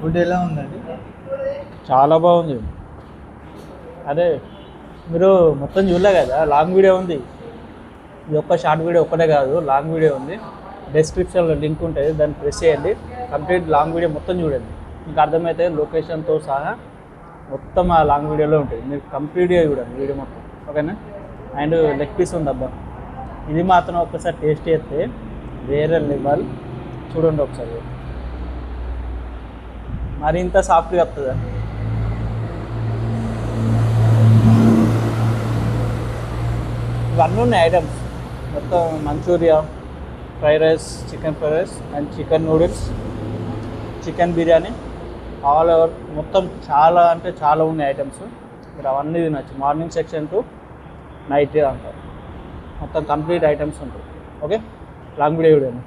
Food ఎలా ఉందండి? చాలా బాగుంది. అదే మీరు మొత్తం చూడలే కదా, లాంగ్ వీడియో ఉంది. ఈ ఒక్క షార్ట్ వీడియో ఒక్కటే కాదు, లాంగ్ వీడియో ఉంది. డిస్క్రిప్షన్లో లింక్ ఉంటుంది, దాన్ని ప్రెస్ చేయండి. కంప్లీట్ లాంగ్ వీడియో మొత్తం చూడండి, మీకు అర్థమైతే లొకేషన్తో సహా మొత్తం ఆ లాంగ్ వీడియోలో ఉంటుంది. మీరు కంప్లీట్గా చూడండి వీడియో మొత్తం, ఓకేనా? అండ్ లెగ్ పీస్ ఉంది అబ్బా, ఇది మాత్రం ఒక్కసారి టేస్ట్ చేస్తే వేరే లెవెల్. చూడండి ఒకసారి, మరి ఇంత సాఫ్ట్గా వస్తుందా? ఇవన్నీ ఉన్నాయి ఐటమ్స్ మొత్తం. Manchurian, fried rice, chicken fried rice and chicken noodles, chicken biryani, all over మొత్తం చాలా అంటే చాలా ఉన్నాయి ఐటమ్స్. మీరు అవన్నీ తినచ్చు, మార్నింగ్ సెక్షన్ టు నైట్ అంటారు, మొత్తం కంప్లీట్ ఐటమ్స్ ఉంటాయి. ఓకే, లాంగ్ వీడియో చూడండి.